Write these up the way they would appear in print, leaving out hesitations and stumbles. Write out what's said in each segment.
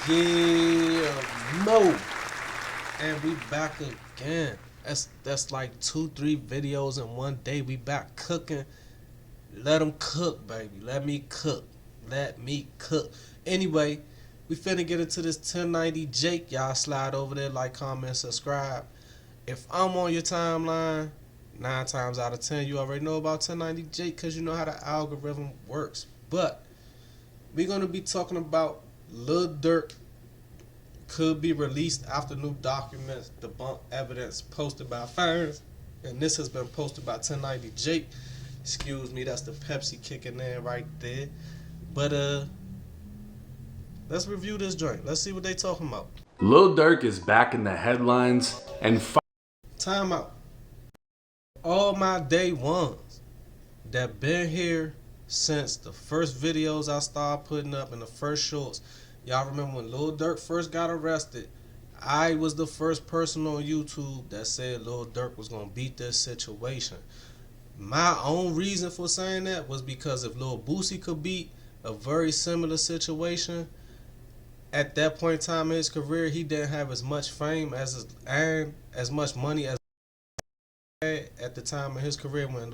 Yeah, no, and we back again. That's like 2, 3 videos in one day. We back cooking. Let them cook, baby. Let me cook. Let me cook. Anyway, we finna get into this 1090 Jake. Y'all slide over there, like, comment, subscribe. If I'm on your timeline, 9 times out of 10, you already know about 1090 Jake because you know how the algorithm works. But we're gonna be talking about Lil Durk could be released after new documents debunk evidence posted by fans. And this has been posted by 1090 Jake. Excuse me, that's the Pepsi kicking in right there. But let's review this joint. Let's see what they talking about. Lil Durk is back in the headlines and Time out. All my day ones that been here since the first videos I started putting up and the first shorts. Y'all remember when Lil Durk first got arrested? I was the first person on YouTube that said Lil Durk was gonna beat this situation. My own reason for saying that was because if Lil Boosie could beat a very similar situation at that point in time in his career, he didn't have as much fame and as much money as he had at the time in his career when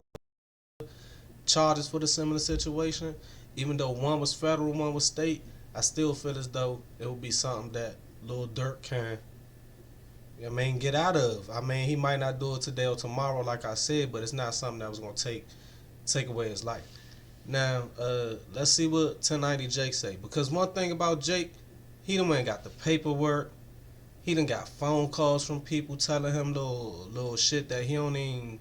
charges for the similar situation. Even though one was federal, one was state, I still feel as though it would be something that Lil Durk can, get out of. He might not do it today or tomorrow, like I said, but it's not something that was gonna take away his life. Now, let's see what 1090 Jake say. Because one thing about Jake, he done went and got the paperwork. He done got phone calls from people telling him little shit that he don't even.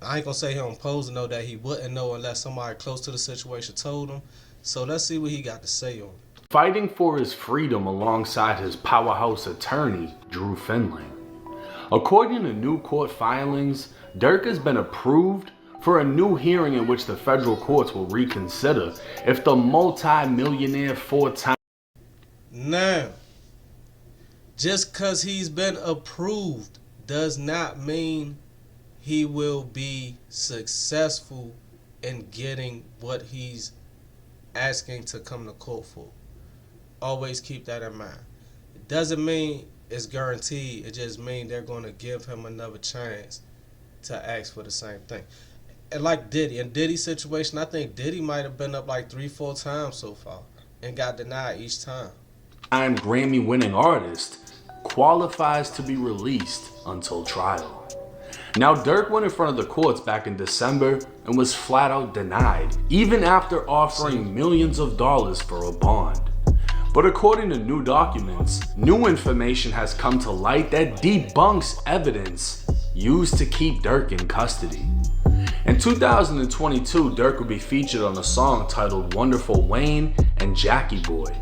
I ain't gonna say he don't pose to know that he wouldn't know unless somebody close to the situation told him. So let's see what he got to say on it. fighting for his freedom alongside his powerhouse attorney, Drew Finling. According to new court filings, Durk has been approved for a new hearing in which the federal courts will reconsider if the multi-millionaire four-time. Now, just because he's been approved does not mean he will be successful in getting what he's asking to come to court for. Always keep that in mind. It doesn't mean it's guaranteed. It just means they're going to give him another chance to ask for the same thing. And like Diddy, in Diddy's situation, I think Diddy might have been up like 3-4 times so far and got denied each time. Grammy-winning artist qualifies to be released until trial. Now, Durk went in front of the courts back in December and was flat out denied, even after offering millions of dollars for a bond. But according to new documents, new information has come to light that debunks evidence used to keep Durk in custody. In 2022, Durk would be featured on a song titled Wonderful Wayne and Jackie Boy.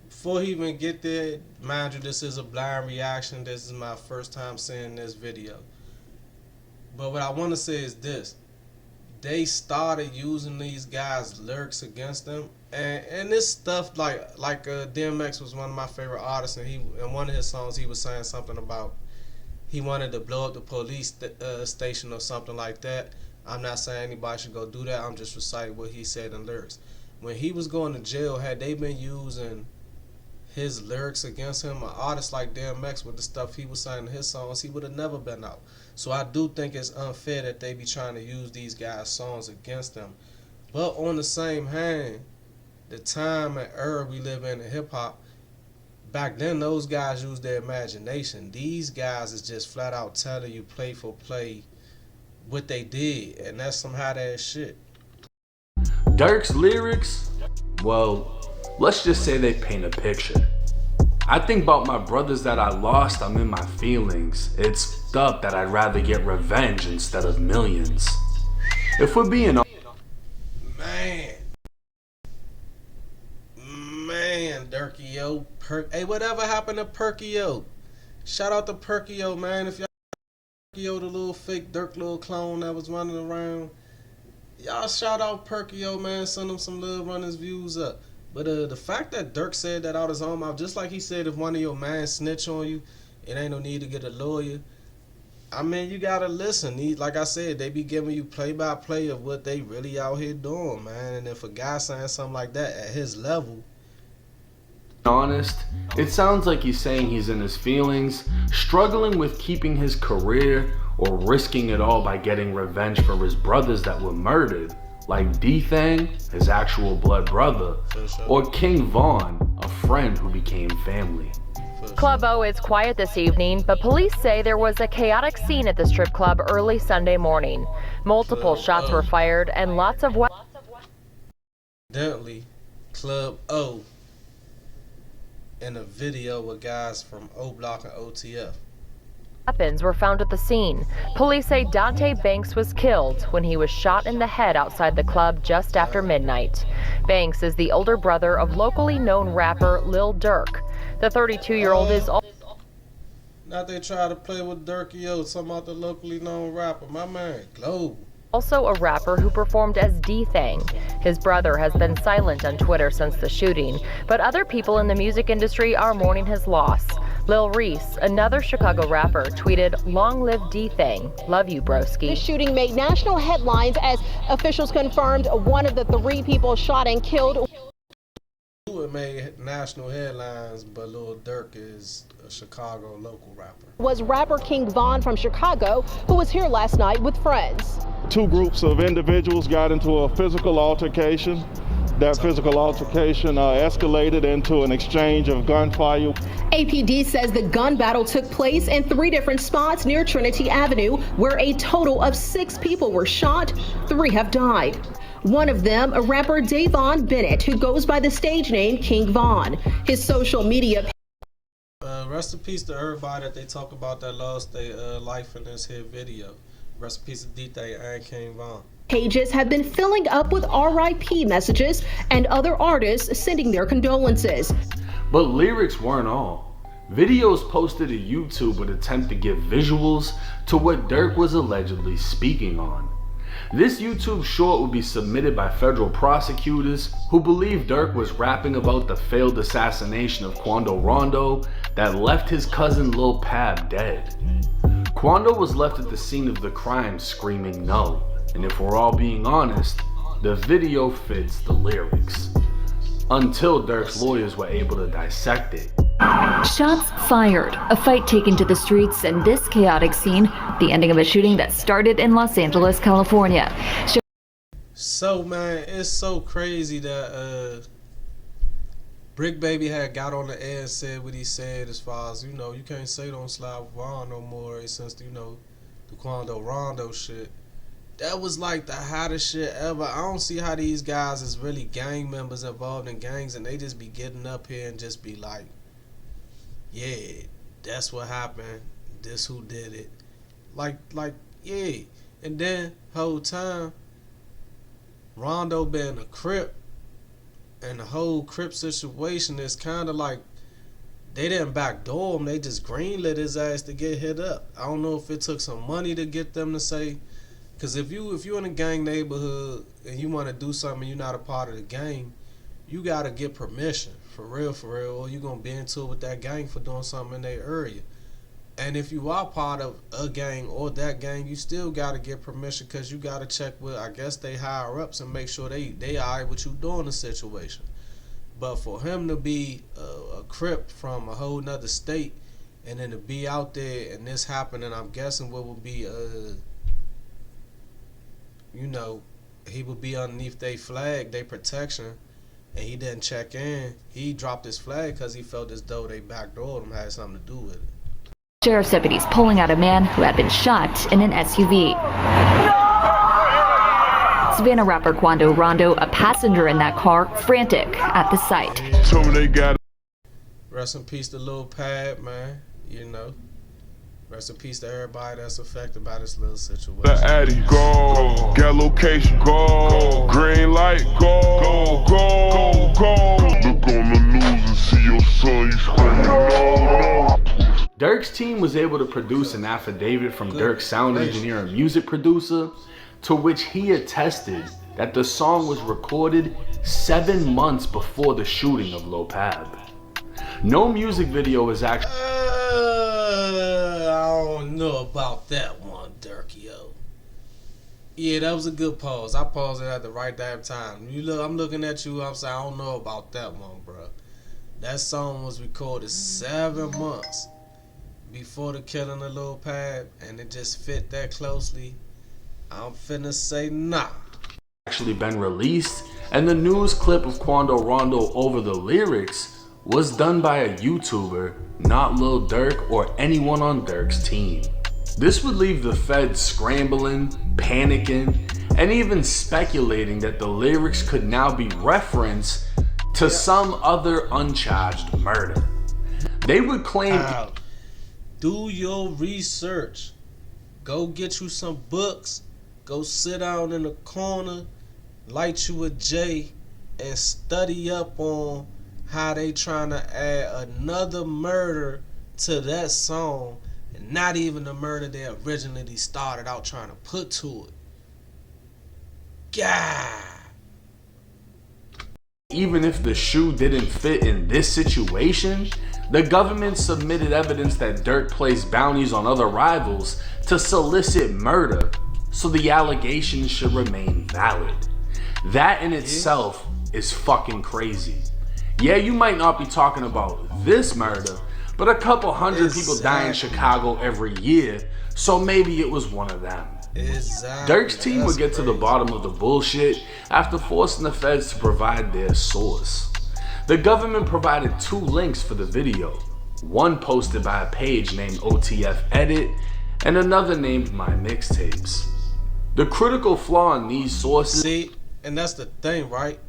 Before he even get there, mind you, this is a blind reaction. This is my first time seeing this video. But what I want to say is this. They started using these guys' lyrics against them. And this stuff, like DMX was one of my favorite artists, and in one of his songs he was saying something about he wanted to blow up the police station or something like that. I'm not saying anybody should go do that. I'm just reciting what he said in lyrics. When he was going to jail, had they been using his lyrics against him, an artist like DMX with the stuff he was saying in his songs, he would have never been out. So I do think it's unfair that they be trying to use these guys' songs against them. But on the same hand, the time and era we live in hip-hop, back then those guys used their imagination. These guys is just flat out telling you play for play what they did, and that's some hot ass shit. Durk's lyrics, well, let's just say they paint a picture. I think about my brothers that I lost, I'm in my feelings. It's up that I'd rather get revenge instead of millions. If we're being Man, Durkio, hey, whatever happened to Perkio? Shout out to Perkio, man. If y'all Perkio, the little fake Durk little clone that was running around, y'all shout out Perkio, man. Send him some love, run his views up. But the fact that Durk said that out his own mouth, just like he said if one of your man snitch on you, it ain't no need to get a lawyer. I mean, you gotta listen. Like I said, they be giving you play by play of what they really out here doing, man. And if a guy saying something like that at his level, Honest, it sounds like he's saying he's in his feelings, struggling with keeping his career, or risking it all by getting revenge for his brothers that were murdered, like D-Thang, his actual blood brother, for sure. or King Von, a friend who became family. Club O is quiet this evening, but police say there was a chaotic scene at the strip club early Sunday morning. Multiple shots were fired and lots of Evidently, Club O in a video with guys from O Block and OTF. weapons were found at the scene. Police say Dante Banks was killed when he was shot in the head outside the club just after midnight. Banks is the older brother of locally known rapper Lil Durk. The 32-year-old is Now they try to play with Durk, talking about the locally known rapper. My man, Global. also a rapper who performed as D-Thang. His brother has been silent on Twitter since the shooting, but other people in the music industry are mourning his loss. Lil Reese, another Chicago rapper, tweeted, "Long live D-Thang. Love you, broski." The shooting made national headlines as officials confirmed one of the 3 people shot and killed. It made national headlines, but Lil Durk is a Chicago local rapper. Was rapper King Von from Chicago, who was here last night with friends. 2 groups of individuals got into a physical altercation. That physical altercation escalated into an exchange of gunfire. APD says the gun battle took place in 3 different spots near Trinity Avenue, where a total of 6 people were shot. 3 have died. One of them, a rapper Davon Bennett, who goes by the stage name King Von. His social media Rest in peace to everybody that they talk about that lost their life in this here video. Rest in peace to D-Thang and King Von. pages have been filling up with RIP messages and other artists sending their condolences. But lyrics weren't all. Videos posted to YouTube would attempt to give visuals to what Durk was allegedly speaking on. This YouTube short would be submitted by federal prosecutors who believe Durk was rapping about the failed assassination of Quando Rondo that left his cousin Lil Pab dead. Quando was left at the scene of the crime screaming no, and if we're all being honest, the video fits the lyrics. Until Durk's lawyers were able to dissect it. Shots fired, a fight taken to the streets, and this chaotic scene, the ending of a shooting that started in Los Angeles, California. So man, it's so crazy that Brick Baby had got on the air and said what he said as far as, you can't say don't slide with Ron no more since, the Quando Rondo shit. That was like the hottest shit ever. I don't see how these guys is really gang members involved in gangs and they just be getting up here and just be like, yeah, that's what happened. This who did it. Like, yeah. And then whole time, Rondo being a Crip, and the whole Crip situation is kind of like they didn't backdoor him. They just greenlit his ass to get hit up. I don't know if it took some money to get them to say, because if you're in a gang neighborhood and you want to do something and you're not a part of the gang, you gotta get permission. For real, or you gonna be into it with that gang for doing something in their area. And if you are part of a gang or that gang, you still gotta get permission because you gotta check with, I guess, they higher ups and make sure they alright with you doing the situation. But for him to be a Crip from a whole nother state and then to be out there and this happening, I'm guessing what would be he would be underneath their flag, their protection. And he didn't check in. He dropped his flag because he felt as though they backdoored him, had something to do with it. Sheriff's deputies pulling out a man who had been shot in an SUV. Savannah rapper Quando Rondo, a passenger in that car, frantic at the sight. Rest in peace to Lil Pab, man. Rest in peace to everybody that's affected by this little situation. The Addy, go, get location, go, green light, go. Look on the news and see your son, you screaming, no. Durk's team was able to produce an affidavit from Durk's sound engineer and music producer, to which he attested that the song was recorded 7 months before the shooting of Lil Pab. No music video is actually... I don't know about that one, Durkio. Yeah, that was a good pause. I paused it at the right damn time. I'm looking at you. I'm saying I don't know about that one, bro. That song was recorded 7 months before the killing of Lil Pab, and it just fit that closely. I'm finna say nah. Actually been released, and the news clip of Quando Rondo over the lyrics was done by a YouTuber, not Lil Durk or anyone on Durk's team. This would leave the feds scrambling, panicking, and even speculating that the lyrics could now be referenced to some other uncharged murder. They would claim, do your research. Go get you some books. Go sit down in the corner, light you a J, and study up on how they trying to add another murder to that song, and not even the murder they originally started out trying to put to it. God. even if the shoe didn't fit in this situation, the government submitted evidence that Durk placed bounties on other rivals to solicit murder, so the allegations should remain valid. That in itself is fucking crazy. Yeah, you might not be talking about this murder, but a couple hundred people die in Chicago every year, so maybe it was one of them. Durk's team would get to the bottom of the bullshit after forcing the feds to provide their source. The government provided 2 links for the video, one posted by a page named OTF Edit and another named My Mixtapes. The critical flaw in these sources... See, and that's the thing, right?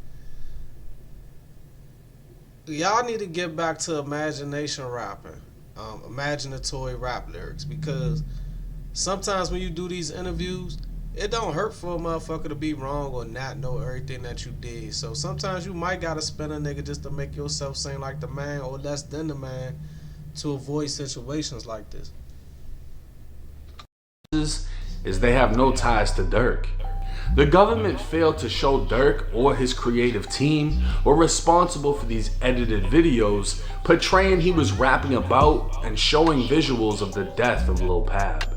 Y'all need to get back to imagination rapping, imaginatory rap lyrics, because sometimes when you do these interviews, it don't hurt for a motherfucker to be wrong or not know everything that you did. So sometimes you might gotta spin a nigga just to make yourself seem like the man or less than the man to avoid situations like this. Is they have no ties to Durk. The government failed to show Durk or his creative team were responsible for these edited videos portraying he was rapping about and showing visuals of the death of Lil Pab,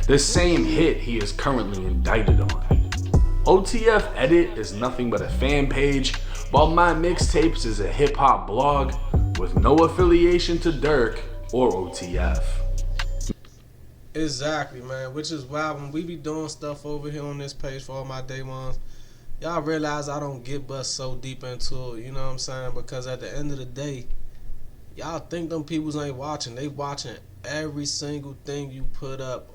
the same hit he is currently indicted on. OTF Edit is nothing but a fan page, while My Mixtapes is a hip-hop blog with no affiliation to Durk or OTF. Exactly, man, which is why when we be doing stuff over here on this page for all my day ones, y'all realize I don't get bust so deep into it, you know what I'm saying? Because at the end of the day, y'all think them peoples ain't watching. They watching every single thing you put up.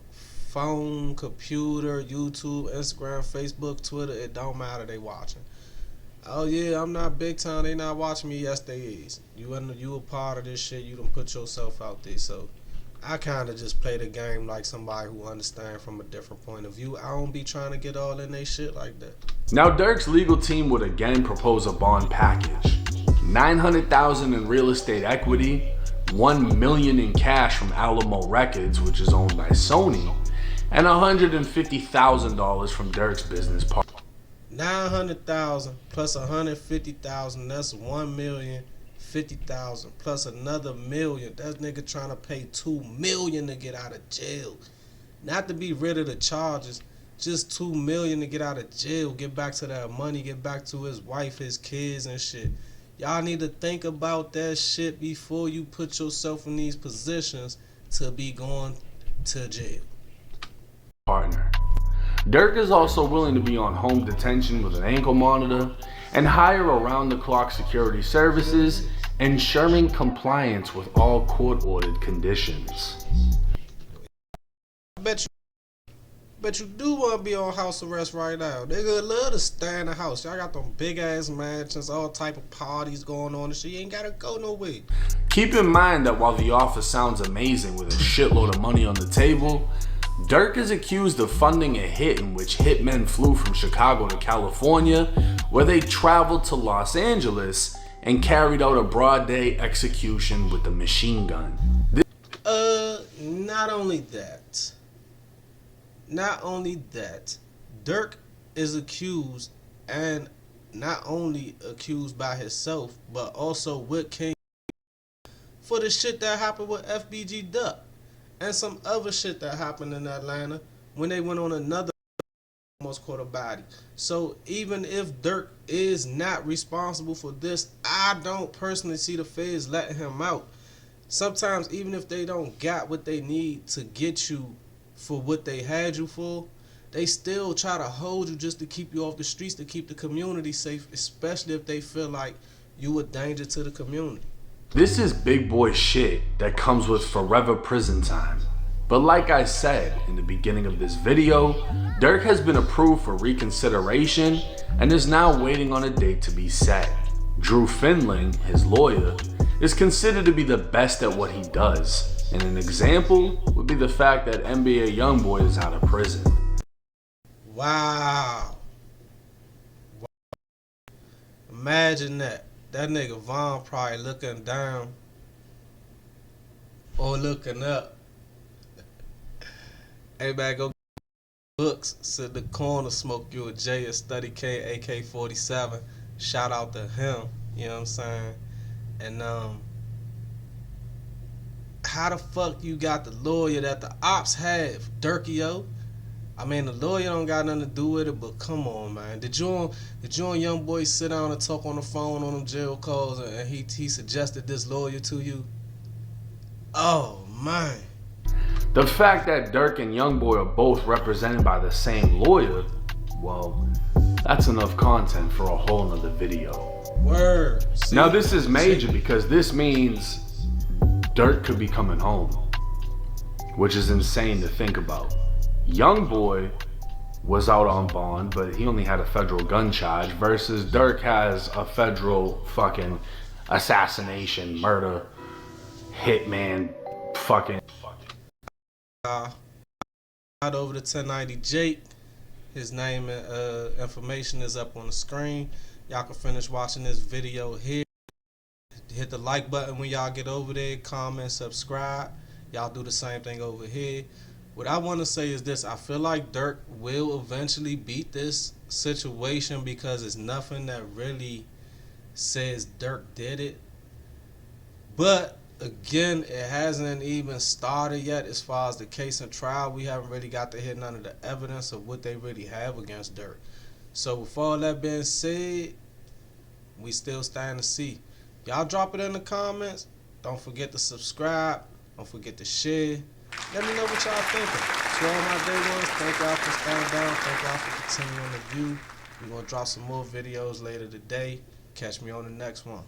Phone, computer, YouTube, Instagram, Facebook, Twitter, it don't matter, they watching. Oh yeah, I'm not big time, they not watching me. Yes, they is. You a part of this shit, you done put yourself out there, so I kind of just play the game like somebody who understands from a different point of view. I don't be trying to get all in they shit like that. Now Durk's legal team would again propose a bond package. $900,000 in real estate equity, $1 million in cash from Alamo Records, which is owned by Sony, and $150,000 from Durk's business partner. $900,000 plus $150,000, that's $1,050,000 plus another $1 million. That nigga trying to pay $2 million to get out of jail. Not to be rid of the charges, just $2 million to get out of jail, get back to that money, get back to his wife, his kids and shit. Y'all need to think about that shit before you put yourself in these positions to be going to jail. Partner. Durk is also willing to be on home detention with an ankle monitor and hire around-the-clock security services, ensuring compliance with all court-ordered conditions. I bet you do want to be on house arrest right now. Nigga love to stay in the house. Y'all got them big-ass mansions, all type of parties going on and shit. You ain't gotta go nowhere. Keep in mind that while the offer sounds amazing with a shitload of money on the table, Durk is accused of funding a hit in which hitmen flew from Chicago to California, where they traveled to Los Angeles and carried out a broad day execution with a machine gun. Not only that, Durk is accused, and not only accused by himself, but also with King for the shit that happened with FBG Duck. and some other shit that happened in Atlanta when they went on another almost caught a body. So even if DURK is not responsible for this, I don't personally see the feds letting him out. Sometimes even if they don't got what they need to get you for what they had you for, they still try to hold you just to keep you off the streets, to keep the community safe, especially if they feel like you a danger to the community. This is big boy shit that comes with forever prison time. But like I said in the beginning of this video, DURK has been approved for reconsideration and is now waiting on a date to be set. Drew Finling, his lawyer, is considered to be the best at what he does, and an example would be the fact that NBA YoungBoy is out of prison. Wow. Imagine that. That nigga Vaughn probably looking down or looking up. Hey man, go books, sit in the corner, smoke you a J, a study K, AK-47. Shout out to him, you know what I'm saying? And how the fuck you got the lawyer that the ops have, Durkio? I mean, the lawyer don't got nothing to do with it, but come on, man. Did you and YoungBoy sit down and talk on the phone on them jail calls, and he suggested this lawyer to you? Oh, man. The fact that DURK and YoungBoy are both represented by the same lawyer, well, that's enough content for a whole nother video. Word. See? Now this is major because this means DURK could be coming home, which is insane to think about. YoungBoy was out on bond, but he only had a federal gun charge versus DURK has a federal fucking assassination, murder, hitman, fucking. Over to 1090 Jake. His name and information is up on the screen. Y'all can finish watching this video here. Hit the like button when y'all get over there. Comment, subscribe. Y'all do the same thing over here. What I want to say is this. I feel like DURK will eventually beat this situation because it's nothing that really says DURK did it. But again, it hasn't even started yet as far as the case and trial. We haven't really got to hear none of the evidence of what they really have against DURK. So with all that being said, we still stand to see. Y'all drop it in the comments. Don't forget to subscribe. Don't forget to share. Let me know what y'all thinking. To all my day ones, thank y'all for staying down. Thank y'all for continuing the view. We're going to drop some more videos later today. Catch me on the next one.